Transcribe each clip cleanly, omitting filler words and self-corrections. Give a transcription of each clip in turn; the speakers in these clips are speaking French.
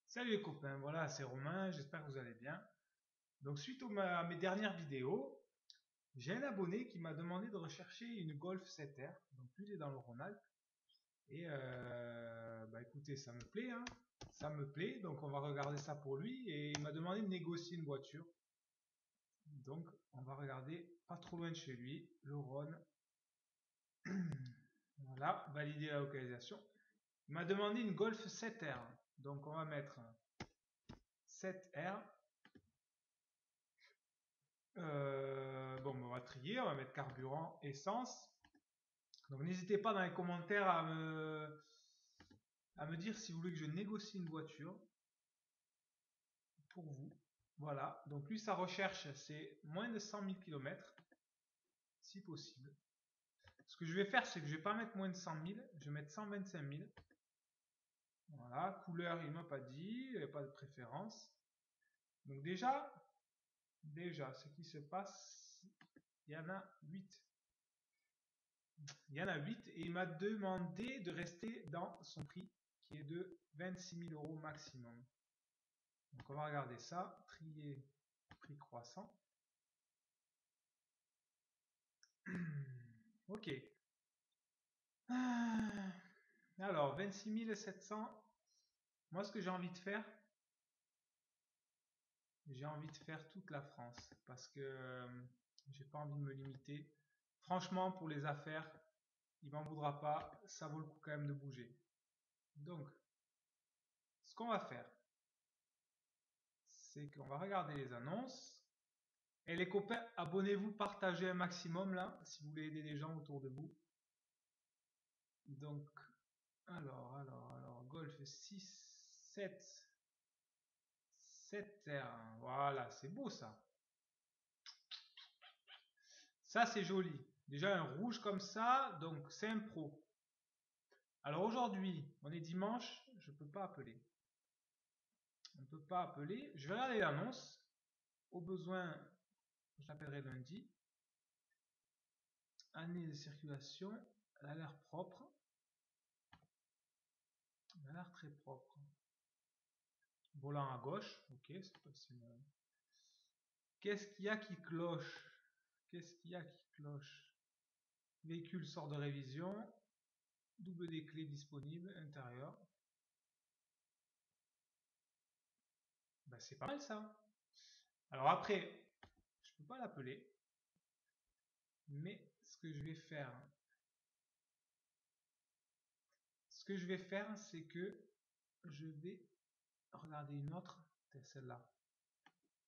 Salut les copains, voilà, c'est Romain, j'espère que vous allez bien. Donc à mes dernières vidéos, j'ai un abonné qui m'a demandé de rechercher une Golf 7R. Donc lui il est dans le Rhône-Alpes. Et bah écoutez, ça me plaît, hein. Ça me plaît, donc on va regarder ça pour lui. Et il m'a demandé de négocier une voiture. Donc on va regarder pas trop loin de chez lui, le Rhône. Voilà, valider la localisation. Il m'a demandé une Golf 7R. Donc on va mettre 7R. Bon, on va trier, on va mettre carburant, essence. Donc n'hésitez pas dans les commentaires à me dire si vous voulez que je négocie une voiture pour vous. Voilà, donc lui sa recherche c'est moins de 100 000 km si possible. Ce que je vais faire c'est que je vais pas mettre moins de 100 000, je vais mettre 125 000. Voilà, couleur il m'a pas dit, il n'y a pas de préférence. Donc déjà ce qui se passe, il y en a 8. Il y en a 8 et il m'a demandé de rester dans son prix qui est de 26 000 euros maximum. Donc on va regarder ça, trier prix croissant. Ok. Alors 26 700. Moi ce que j'ai envie de faire, toute la France parce que j'ai pas envie de me limiter. Franchement pour les affaires, il m'en voudra pas, ça vaut le coup quand même de bouger. Donc ce qu'on va faire, c'est qu'on va regarder les annonces. Et les copains, abonnez-vous, partagez un maximum là, si vous voulez aider les gens autour de vous. Donc, alors, Golf 6, 7, 7R. Voilà, c'est beau ça. Ça, c'est joli. Déjà, un rouge comme ça, donc c'est un pro. Alors aujourd'hui, on est dimanche, je ne peux pas appeler. On ne peut pas appeler. Je vais regarder l'annonce. Au besoin, je l'appellerai lundi. Année de circulation, elle a l'air propre. Elle a l'air très propre. Volant à gauche, ok, c'est possible. Qu'est-ce qu'il y a qui cloche? Qu'est-ce qu'il y a qui cloche? Véhicule sort de révision. Double des clés disponibles, intérieur. Ben, c'est pas mal ça. Alors après, je peux pas l'appeler. Mais ce que je vais faire, c'est que je vais regarder une autre. C'est celle-là.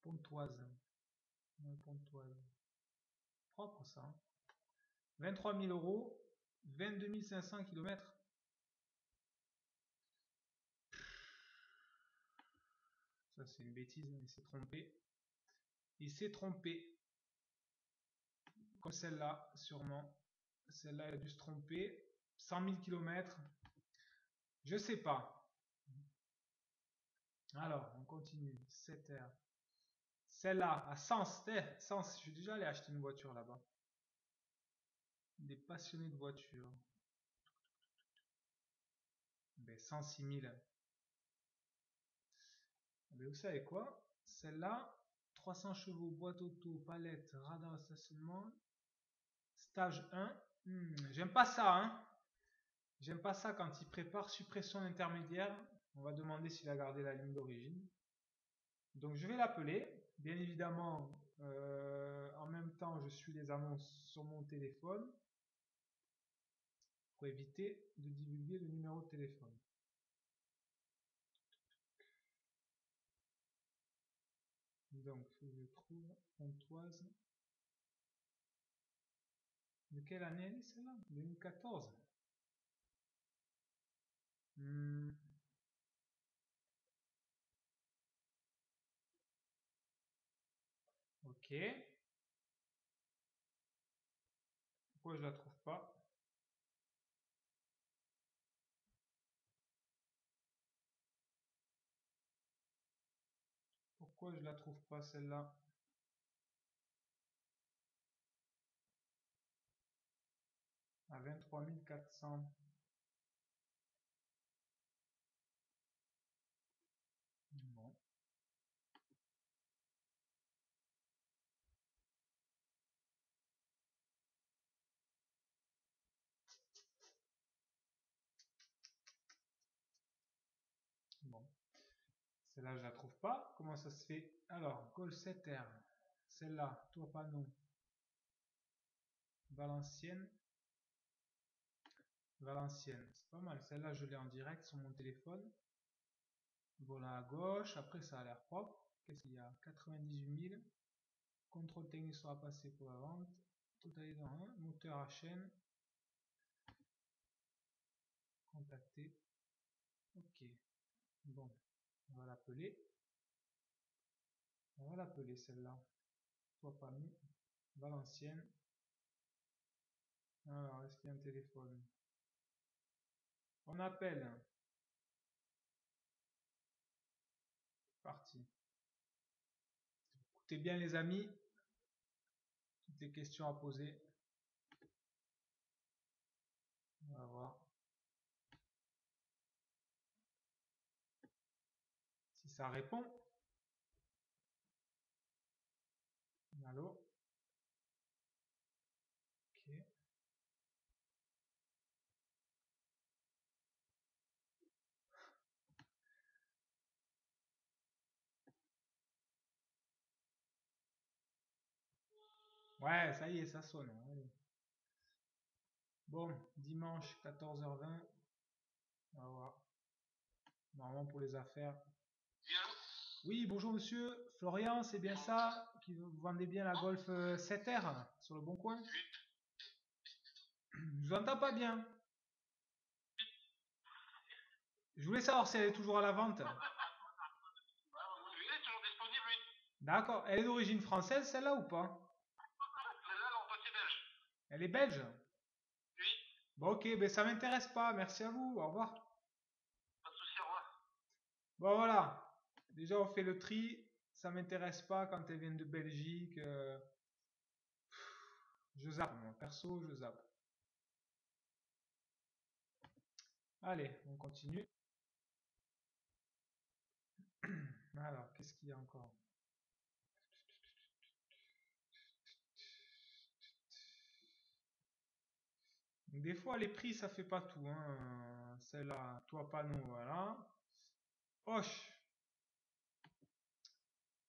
Pontoise. Pontoise. Propre ça. Hein. 23 000 euros. 22 500 km. Ça c'est une bêtise, il s'est trompé. Il s'est trompé. Comme celle-là, sûrement. Celle-là, elle a dû se tromper. 100 000 km. Je sais pas. Alors, on continue. 7R. Celle-là, à Sens. Sens, je suis déjà allé acheter une voiture là-bas. Des passionnés de voitures. Ben, 106 000. Mais vous savez quoi? Celle-là, 300 chevaux, boîte auto, palette, radar stationnement, stage 1. J'aime pas ça, hein. J'aime pas ça quand il prépare suppression intermédiaire. On va demander s'il a gardé la ligne d'origine. Donc je vais l'appeler. Bien évidemment, en même temps, je suis les annonces sur mon téléphone pour éviter de divulguer le numéro de téléphone. Donc je trouve Pontoise. De quelle année elle est celle-là? 2014. Ok. Pourquoi je la trouve pas? Pourquoi je la trouve pas celle-là? À 23 400. Celle-là, je la trouve pas. Comment ça se fait? Alors, Gol 7R. Celle-là, toi pas non. Valenciennes. Valenciennes, c'est pas mal. Celle-là, je l'ai en direct sur mon téléphone. Voilà à gauche. Après, ça a l'air propre. Qu'est-ce qu'il y a? 98 000. Contrôle technique sera passé pour la vente. Totalisant 1. Moteur à chaîne. Contacter. Ok. Bon, on va l'appeler. On va l'appeler celle-là. Soit pas mis. Valenciennes. Alors, est-ce qu'il y a un téléphone? On appelle. Parti. Écoutez bien les amis. Toutes les questions à poser. On va voir si ça répond. Allô? Ok. Ouais, ça y est, ça sonne. Allez. Bon, dimanche 14h20. On va voir. Normalement pour les affaires. Oui, bonjour monsieur. Florian, c'est bien ça? Vous vendez bien la Golf 7R sur le bon coin? Je vous entends pas bien. Je voulais savoir si elle est toujours à la vente. Oui, elle est toujours disponible, oui. D'accord. Elle est d'origine française, celle-là ou pas? Celle-là, non, toi, c'est belge. Elle est belge? Oui. Bon, ok, ben ça m'intéresse pas. Merci à vous. Au revoir. Pas de souci, au revoir. Bon, voilà. Déjà, on fait le tri. Ça m'intéresse pas quand elles viennent de Belgique. Je zappe, moi. Perso, je zappe. Allez, on continue. Alors, qu'est-ce qu'il y a encore? Des fois, les prix, ça fait pas tout. Hein. Celle-là, toi pas non, voilà. Hoche.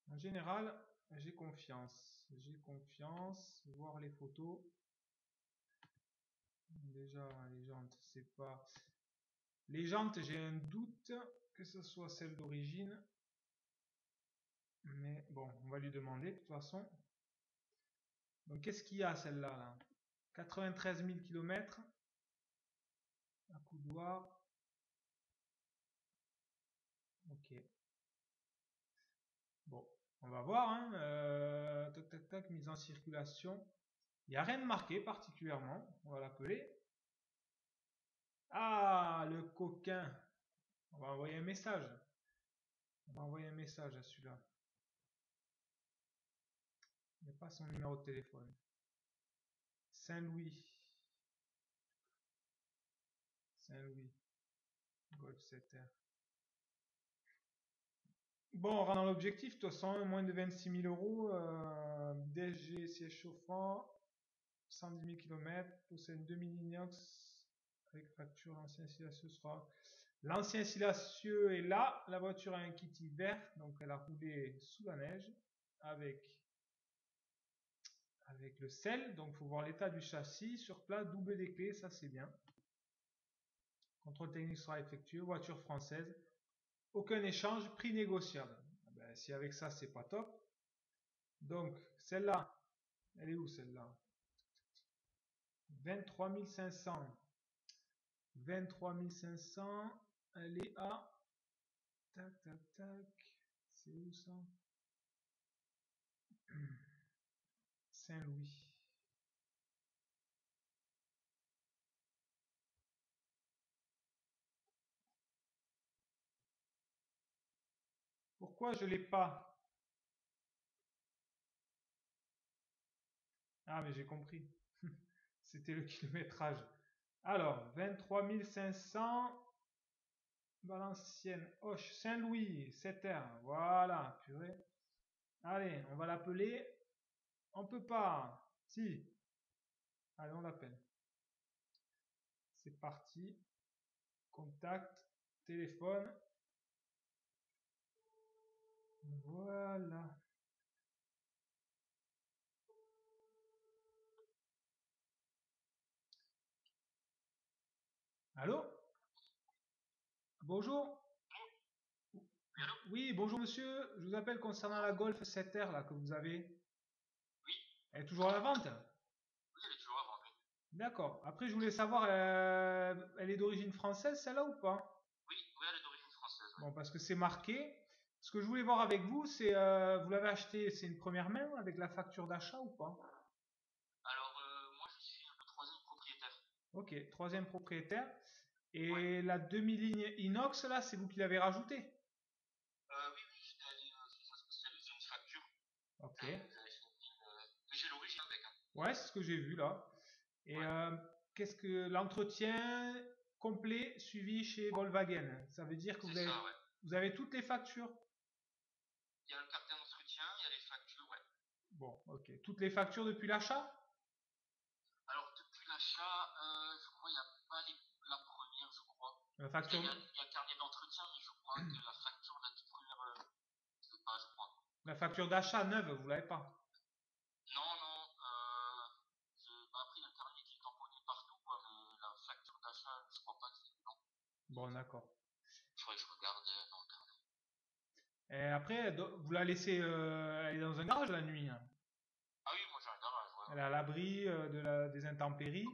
En général, j'ai confiance. J'ai confiance. Voir les photos. Déjà, les jantes, c'est pas... Les jantes, j'ai un doute que ce soit celle d'origine. Mais bon, on va lui demander de toute façon. Donc, qu'est-ce qu'il y a celle-là là 93 000 km. Un coudoir. Ok. Bon, on va voir. Hein. Tac, tac, tac, mise en circulation. Il n'y a rien de marqué particulièrement. On va l'appeler. Ah, le coquin. On va envoyer un message. On va envoyer un message à celui-là. Il n'y a pas son numéro de téléphone. Saint-Louis. Saint-Louis. Golf 7R. Bon, on rentre dans l'objectif. De toute façon, moins de 26 000 euros. DSG, siège chauffant. 110 000 km. Possède 2 000 inox. Avec facture, l'ancien silencieux sera... L'ancien silencieux est là. La voiture a un kit hiver. Donc, elle a roulé sous la neige. Avec le sel. Donc, il faut voir l'état du châssis. Sur place, double des clés. Ça, c'est bien. Contrôle technique sera effectué. Voiture française. Aucun échange. Prix négociable. Ben, si avec ça, c'est pas top. Donc, celle-là. Elle est où, celle-là? 23 500. 23 500. Elle est à... Tac, tac, tac. C'est où ça? Saint-Louis. Pourquoi je l'ai pas? Ah, mais j'ai compris. C'était le kilométrage. Alors, 23 500. Valenciennes, Hoche, Saint-Louis, 7R. Voilà, purée. Allez, on va l'appeler. On peut pas. Si. Allez, on l'appelle. C'est parti. Contact. Téléphone. Voilà. Allô? Bonjour. Oui, allô? Oui, bonjour monsieur. Je vous appelle concernant la Golf 7R là que vous avez. Oui, Elle est toujours à la vente? oui, elle est toujours à vendre. Oui, D'accord. Après, je voulais savoir, elle est d'origine française celle-là ou pas? oui, oui, elle est d'origine française. Oui. Bon, parce que c'est marqué. Ce que je voulais voir avec vous, c'est, vous l'avez acheté, c'est une première main avec la facture d'achat ou pas? Alors, moi, je suis le troisième propriétaire. Ok, troisième propriétaire. Ouais. Et la demi-ligne inox là, c'est vous qui l'avez rajoutée? Oui, oui, j'étais allé chez un spécialiste, j'ai une facture. Ok. J'avais fait une ligne, mais j'ai l'origine avec. Hein. Ouais, c'est ce que j'ai vu là. Et Ouais, qu'est-ce que l'entretien complet suivi chez Volkswagen? Ça veut dire que c'est ça, ouais. vous avez toutes les factures? Il y a le carnet d'entretien, il y a les factures, ouais. Bon, ok. Toutes les factures depuis l'achat? Alors, depuis l'achat, je crois qu'il n'y a pas la première, je crois. La Enfin, facture, il y a le carnet d'entretien, mais je crois que la facture, la toute première, je sais pas, je crois. la facture d'achat neuve, vous l'avez pas? Non, non, bah après, il y a le carnet qui est tamponné partout, quoi, mais la facture d'achat, je crois pas que c'est dedans. Bon, d'accord. Il faudrait que je regarde dans le carnet. Et après, vous la laissez, elle est dans un garage la nuit, hein. Ah oui, moi j'ai un garage, ouais, Elle est ouais. à l'abri des intempéries.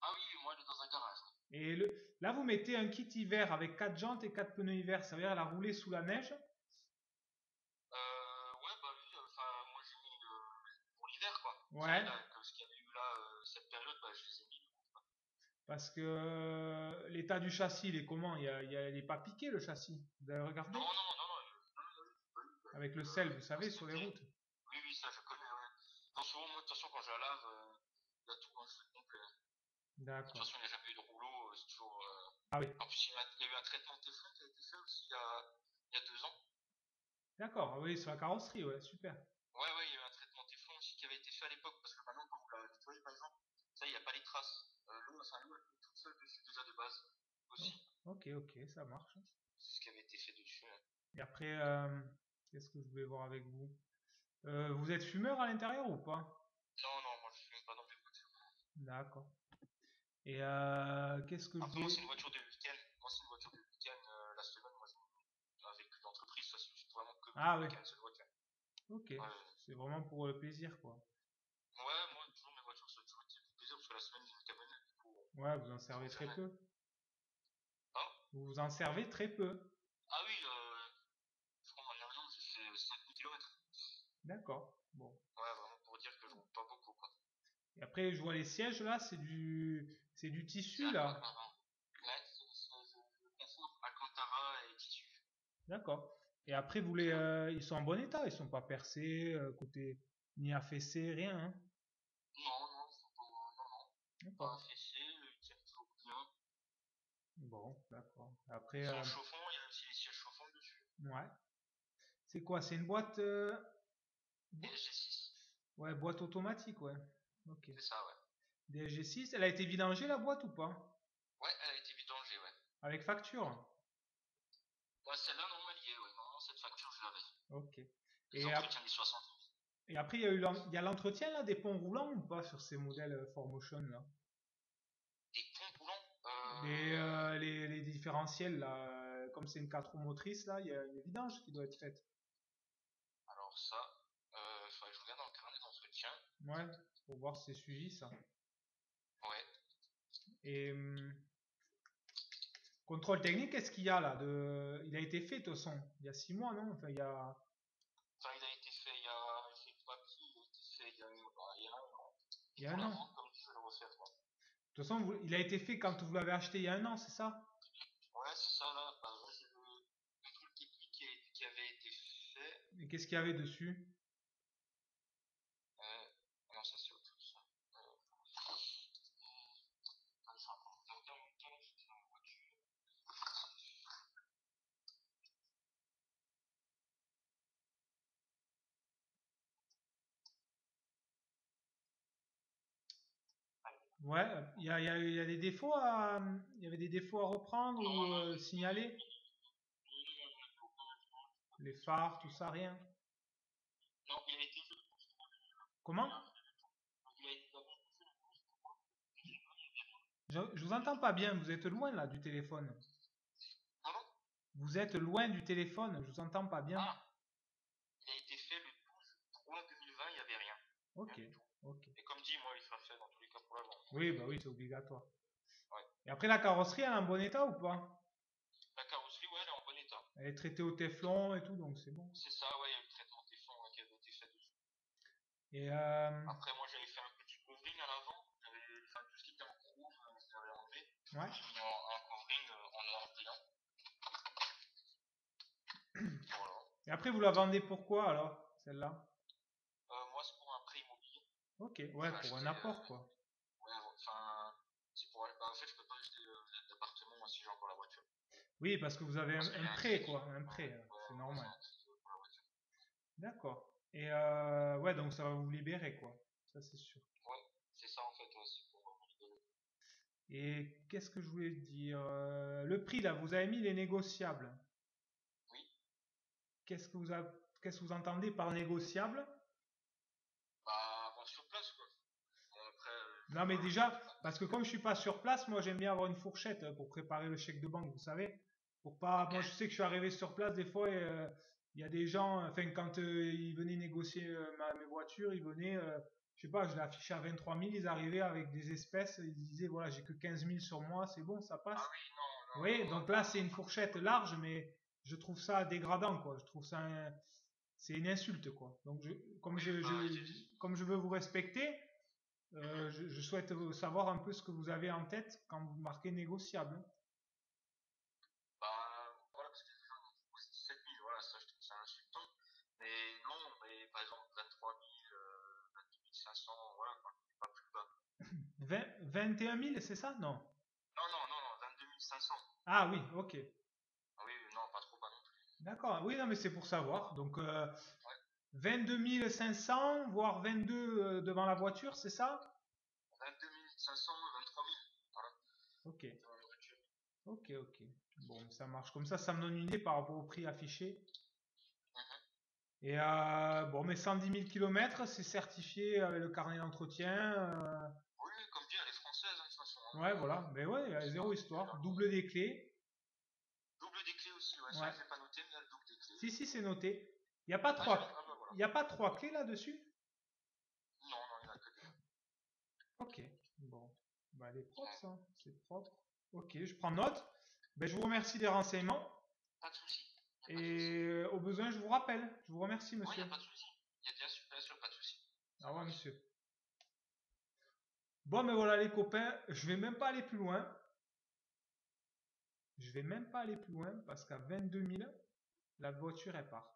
Ah oui, moi elle est dans un garage. Et là, vous mettez un kit hiver avec 4 jantes et 4 pneus hiver. Ça veut dire elle a roulé sous la neige. Ouais, bah oui, enfin, moi j'ai mis pour l'hiver, quoi. Vous savez, Ouais, là, comme ce qu'il y avait eu là, cette période, bah je les ai mis. parce que l'état du châssis, il est comment? Il est pas piqué le châssis. Vous avez regardé? Non, non, non, non, Avec le sel, vous savez, sur les inspecté. routes. Oui, oui, ça je connais, ouais. Non, souvent, moi, de toute façon, quand je la lave, il y a tout un truc complet. De toute D'accord. façon, il n'y a jamais eu de rouleau, c'est toujours. Ah oui. En plus, il y a eu un traitement de téflon qui a été fait aussi il y a 2 ans. D'accord. Ah oui, sur la carrosserie, ouais, super. Ouais, ouais, il y a eu un traitement de téflon aussi qui avait été fait à l'époque, parce que maintenant, quand vous la nettoyez, par exemple, ça, il n'y a pas les traces. L'eau, elle est toute seule dessus déjà de base Oh, aussi. ok, ok, ça marche. C'est ce qui avait été fait dessus. Hein. Et après, qu'est-ce que je voulais voir avec vous? Vous êtes fumeur à l'intérieur ou pas? Non, non, moi je fume pas dans mes voitures. D'accord. Et qu'est-ce que je Après, moi, voulais... c'est une voiture de week-end. Moi, c'est une voiture de week-end. La semaine, moi, j'ai un véhicule d'entreprise, ça, c'est vraiment que pour Ah le oui, week-end, cette voiture. ok. Ouais, C'est vraiment pour le plaisir, quoi. ouais, moi, toujours mes voitures, ça a toujours été pour plaisir, parce que la semaine, j'ai une camionnette, du coup, Ouais, vous en je roule servez très jamais. peu. Hein? Vous vous en servez très peu. Ah oui, je crois en un an, j'ai fait 5000 km. D'accord. Bon. Ouais, vraiment pour dire que je roule pas beaucoup, quoi. Et après, je vois les sièges là, c'est du C'est tissu là. Alcantara. Ouais, c'est le confort. Alcantara et tissu. D'accord. Et après, ils sont en bon état, ils sont pas percés, côté ni affaissés, rien, hein. Non, non, faut pas, non, non. Pas D'accord. affaissé, ils tiennent toujours bien. Bon, d'accord. Après, Ils ont un chauffant, il y a aussi les sièges chauffants dessus. ouais. C'est quoi? C'est une boîte, Et G6. ouais, boîte automatique, ouais. Ok. C'est ça, ouais. DSG6, elle a été vidangée la boîte ou pas? Ouais, elle a été vidangée, ouais. Avec facture. Ouais, celle-là, non, elle y est, ouais. Non, cette facture, je l'avais. Ok. Les Et, entretiens des 60 000. et après, il y a l'entretien là des ponts roulants ou pas sur ces modèles 4Motion là? Des ponts roulants Les différentiels là, comme c'est une 4 roues motrices là, il y a une vidange qui doit être faite. Alors ça, faudrait que je regarde dans le carnet d'entretien. Ouais, pour voir si c'est suivi ça. Ouais. Et contrôle technique, qu'est-ce qu'il y a là il a été fait de toute façon, il y a 6 mois, non? Enfin, Enfin, il a été fait il y a, je sais pas qui, il a été fait il y a un an. il y a Pour un la an. vente, comme dit, je vais le refaire, quoi. De toute façon, il a été fait quand vous l'avez acheté il y a un an, c'est ça? Ouais, c'est ça, là. Bah, là, j'ai le contrôle technique qui avait été fait. Et qu'est-ce qu'il y avait dessus? Non, ça, c'est autre chose, ça. Je suis en train de regarder en même temps, j'étais dans la voiture. Ouais, il y a des défauts il y avait des défauts à reprendre Non, ou non, signaler? Les phares, tout ça, rien? Non, il a été fait. Comment? Il a été fait. Je vous entends pas bien, vous êtes loin là du téléphone. Pardon? Vous êtes loin du téléphone, je vous entends pas bien. Ah, il a été fait le 12/3/2020, il n'y avait rien. Ok, Rien du tout. ok. Et comme dit, moi, il sera fait dans tous les cas pour l'avant. Oui, bah oui, c'est obligatoire. Ouais. Et après, la carrosserie, elle est en bon état ou pas? La carrosserie, ouais, elle est en bon état. Elle est traitée au téflon et tout, donc c'est bon. C'est ça, ouais, il y a eu le traitement Téflon qui avait été fait dessus. Et Après, moi, j'avais fait un petit covering à l'avant. Enfin, tout ce qui était en rouge, j'avais enlevé. ouais. J'ai mis un covering en noir brillant. Voilà. Et après, vous la vendez pourquoi alors, celle-là? Moi, c'est pour un prêt immobilier. Ok, ouais, J'ai pour un acheté, apport quoi. Ouais, enfin, c'est pour. Bah, en fait, je peux pas acheter d'appartement moi si j'ai encore la voiture. Oui, parce que vous avez Parce qu'il y un a un prêt crédit. quoi, un prêt, Ouais, c'est ouais, c'est normal. un crédit pour la voiture. D'accord. Et ouais, donc ça va vous libérer quoi, ça c'est sûr. Ouais, c'est ça en fait, ouais, c'est pour me libérer. Et qu'est-ce que je voulais dire? Le prix là, vous avez mis les négociables. Oui. Qu'est-ce que qu'est-ce que vous entendez par négociable? Bah, bon, sur place quoi. Bon, après. Non mais Voilà, déjà, parce que comme je suis pas sur place, moi j'aime bien avoir une fourchette pour préparer le chèque de banque, vous savez. Pour pas, Ok. moi je sais que je suis arrivé sur place des fois et il y a des gens, enfin quand ils venaient négocier mes voitures, ils venaient, je sais pas, je l'ai affiché à 23 000, ils arrivaient avec des espèces, ils disaient voilà j'ai que 15 000 sur moi, c'est bon, ça passe. Ah oui, non, Oui, non, donc là c'est une fourchette large, mais je trouve ça dégradant quoi. Je trouve ça, c'est une insulte quoi. Donc Oui, bah, comme je veux vous respecter. Je souhaite savoir un peu ce que vous avez en tête quand vous marquez négociable. bah, voilà, parce que les gens m'ont proposé 17 000, voilà, ça je trouve ça insultant. Mais non, mais par exemple 23 000, 22 500, voilà, quoi, pas plus bas. 21 000, c'est ça? Non. Non, non, non, non, 22 500. Ah oui, ok. Ah oui, non, pas trop bas non plus. D'accord. Oui, non, mais c'est pour savoir. Donc, Ouais, 22 500, voire 22 devant la voiture, c'est ça? 22 500, 23 000, voilà, Ok. dans la voiture. Ok, ok. Bon, ça marche. Comme ça me donne une idée par rapport au prix affiché. Mhm. Et bon, mais 110 000 km, c'est certifié avec le carnet d'entretien. Oui, comme dit, elle est française, hein, de toute façon. Ouais, voilà. Mais ouais, il y a C'est zéro un histoire. là. Double des clés. Double des clés aussi, ouais, ça Ouais. je l'ai pas noté, mais il y a le double des clés. Si, c'est noté. Il n'y a pas Ah, trois, bah voilà. il y a pas trois clés là-dessus? Non, non, il n'y en a que deux. Ok. Bon. Bah, elle est propre, Ouais. ça. C'est propre. Ok, je prends note. Ben, je vous remercie des renseignements. Pas de souci. Y a pas de souci. Et au besoin, je vous rappelle. Je vous remercie, Ouais, il n'y monsieur. a pas de souci. Il y a bien sûr, pas de souci. Au Ça revoir, marche. monsieur. Bon, mais voilà, les copains. Je vais même pas aller plus loin. Je vais même pas aller plus loin parce qu'à 22 000, la voiture, elle part.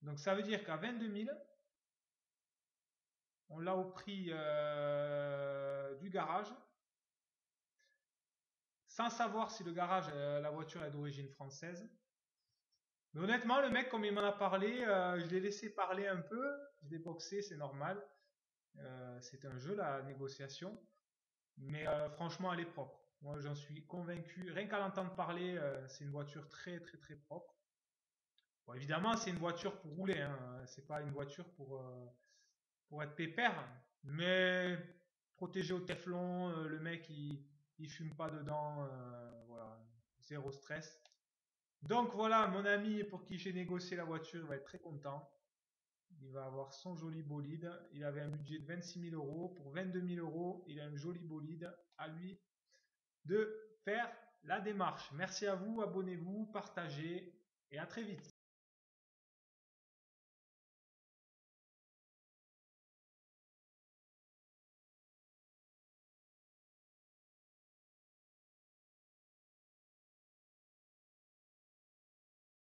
Donc, ça veut dire qu'à 22 000, on l'a au prix du garage. Sans savoir si le garage, la voiture est d'origine française. Mais honnêtement, le mec, comme il m'en a parlé, je l'ai laissé parler un peu. Je l'ai boxé, c'est normal. C'est un jeu, la négociation. Mais franchement, elle est propre. Moi, j'en suis convaincu. Rien qu'à l'entendre parler, c'est une voiture très, très, très propre. Bon, évidemment, c'est une voiture pour rouler. Hein. C'est pas une voiture pour être pépère. Mais protégé au téflon, le mec, il fume pas dedans. Voilà, zéro stress. Donc voilà, mon ami pour qui j'ai négocié la voiture va être très content. Il va avoir son joli bolide. Il avait un budget de 26 000 euros. Pour 22 000 euros, il a un joli bolide. À lui de faire la démarche. Merci à vous, abonnez-vous, partagez et à très vite.